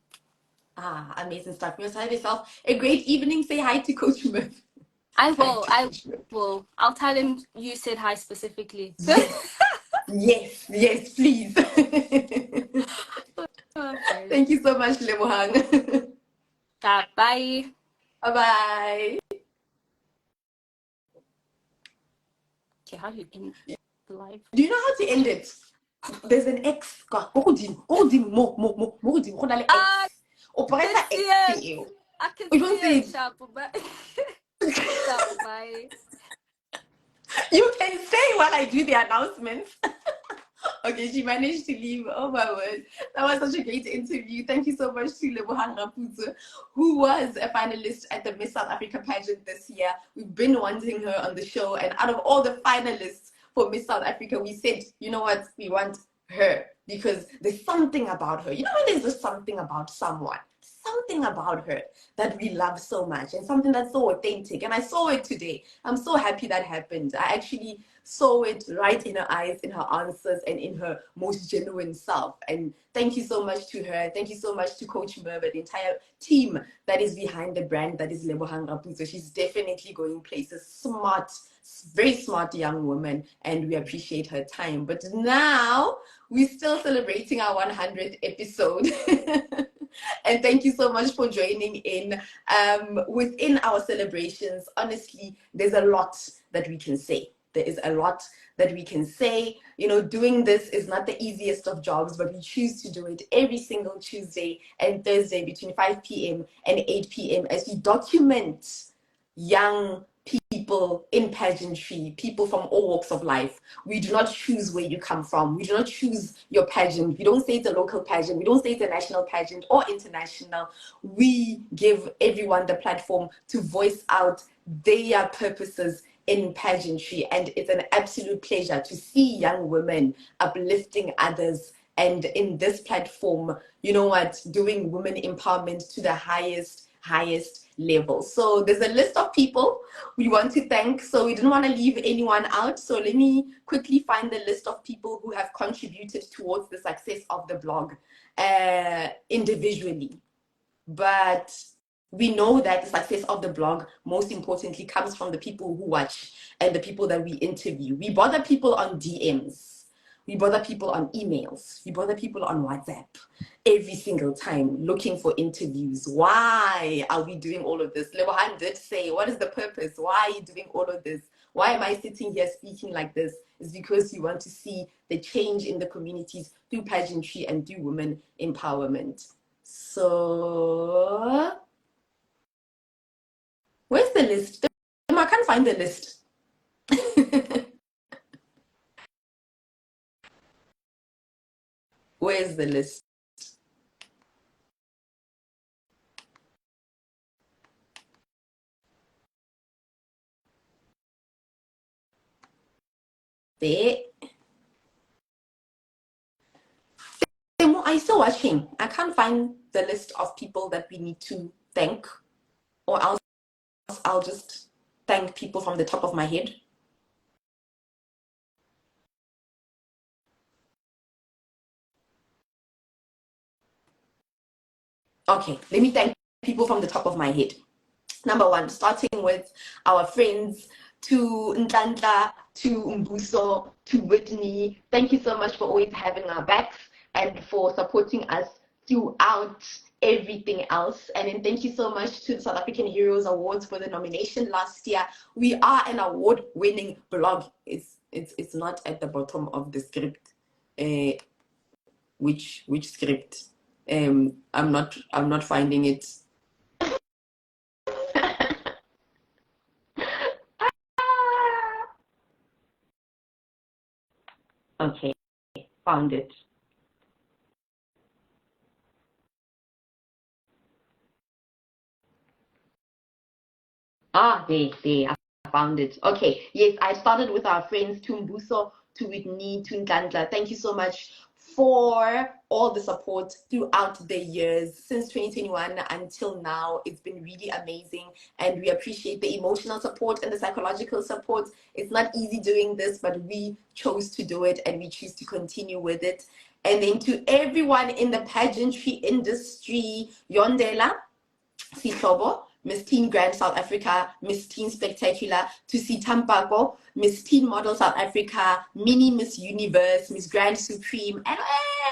Amazing stuff. You have yourself a great evening. Say hi to Coach Murph. I will. I'll tell him you said hi specifically. Yes, please. Okay. Thank you so much, Lebohang. Bye. Bye-bye. Okay, how do you end the live? Do you know how to end it? There's an X. I can see it, sharp, but bye. You can say while I do the announcements. Okay, she managed to leave. Oh my word. That was such a great interview. Thank you so much to LEBOHANG RAPUTSOE, who was a finalist at the Miss South Africa pageant this year. We've been wanting her on the show, and out of all the finalists for Miss South Africa, we said, you know what, we want her because there's something about her. You know when there's just something about someone, something about her that we love so much, and something that's so authentic. And I saw it today. I'm so happy that happened. I actually saw it right in her eyes, in her answers, and in her most genuine self. And thank you so much to her. Thank you so much to Coach Merv and the entire team that is behind the brand that is LEBOHANG RAPUTSOE. She's definitely going places. Smart, very smart young woman, and we appreciate her time. But now we're still celebrating our 100th episode. And thank you so much for joining in. Within our celebrations, honestly, there's a lot that we can say. There is a lot that we can say. You know, doing this is not the easiest of jobs, but we choose to do it every single Tuesday and Thursday between 5 p.m. and 8 p.m. as we document young people in pageantry, people from all walks of life. We do not choose where you come from. We do not choose your pageant. We don't say it's a local pageant. We don't say it's a national pageant or international. We give everyone the platform to voice out their purposes in pageantry, and it's an absolute pleasure to see young women uplifting others, and in this platform, you know what, doing women empowerment to the highest level. So there's a list of people we want to thank, so we didn't want to leave anyone out. So let me quickly find the list of people who have contributed towards the success of the blog individually. But we know that the success of the blog, most importantly, comes from the people who watch and the people that we interview. We bother people on DMs. We bother people on emails. We bother people on WhatsApp every single time looking for interviews. Why are we doing all of this? Lebohang did say, what is the purpose? Why are you doing all of this? Why am I sitting here speaking like this? It's because you want to see the change in the communities through pageantry and through women empowerment. So, where's the list? I can't find the list. Where's the list? There. Are you still watching? I can't find the list of people that we need to thank, or else I'll just thank people from the top of my head. Okay, let me thank people from the top of my head. Number one, starting with our friends, to Ntantla, to Mbuso, to Whitney. Thank you so much for always having our backs and for supporting us throughout everything else. And then thank you so much to the South African Heroes Awards for the nomination last year. We are an award-winning blog. It's not at the bottom of the script. Which script? I'm not finding it. Okay, found it. There, I found it. Okay, yes, I started with our friends Tumbuso, to Whitney, to Ntantla. Thank you so much for all the support throughout the years since 2021 until now. It's been really amazing, and we appreciate the emotional support and the psychological support. It's not easy doing this, but we chose to do it, and we choose to continue with it. And then to everyone in the pageantry industry, Yondela, Sitobo, Miss Teen Grand South Africa, Miss Teen Spectacular, to see Tampako, Miss Teen Model South Africa, Mini Miss Universe, Miss Grand Supreme, and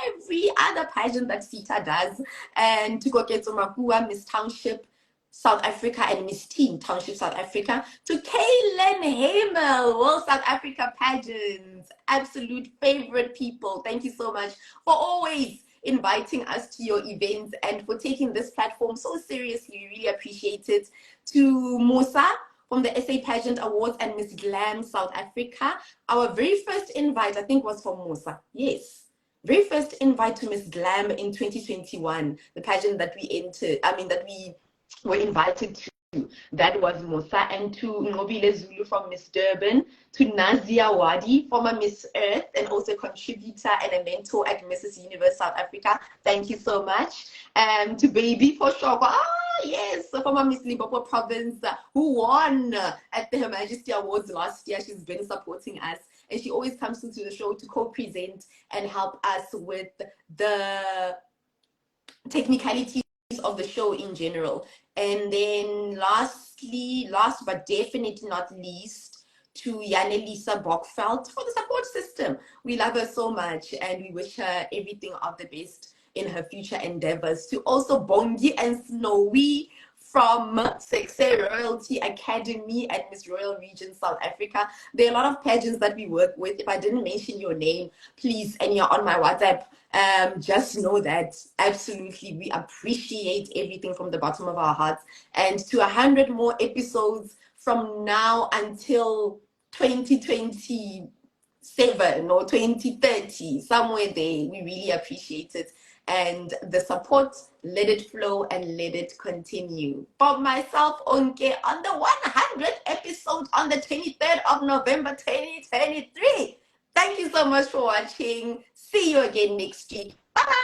every other pageant that Sita does, and to Koketso Makua, Miss Township South Africa, and Miss Teen Township South Africa, to Kaylin Hamel, World South Africa Pageants, absolute favorite people. Thank you so much for always inviting us to your events and for taking this platform so seriously. We really appreciate it. To Musa from the SA Pageant Awards and Miss Glam South Africa. Our very first invite, I think, was from Musa. Yes. Very first invite to Miss Glam in 2021, the pageant that we were invited to. That was Musa. And to Ngobile Zulu from Miss Durban, to Nazia Wadi, former Miss Earth and also a contributor and a mentor at Mrs. Universe South Africa. Thank you so much. To Baby for Shoko. Yes, former Miss Limpopo Province, who won at the Her Majesty Awards last year. She's been supporting us, and she always comes into the show to co-present and help us with the technicalities of the show in general. And then last but definitely not least, to Yanelisa Bockfeld for the support system. We love her so much, and we wish her everything of the best in her future endeavors. To also Bongi and Snowy from Success Royalty Academy at Miss Royal Region South Africa. There are a lot of pageants that we work with. If I didn't mention your name, please, and you're on my WhatsApp, just know that absolutely we appreciate everything from the bottom of our hearts. And to 100 more episodes from now until 2027 or 2030, somewhere there, we really appreciate it. And the support, let it flow and let it continue. For myself, Onke, on the 100th episode on the 23rd of November 2023. Thank you so much for watching. See you again next week. Bye.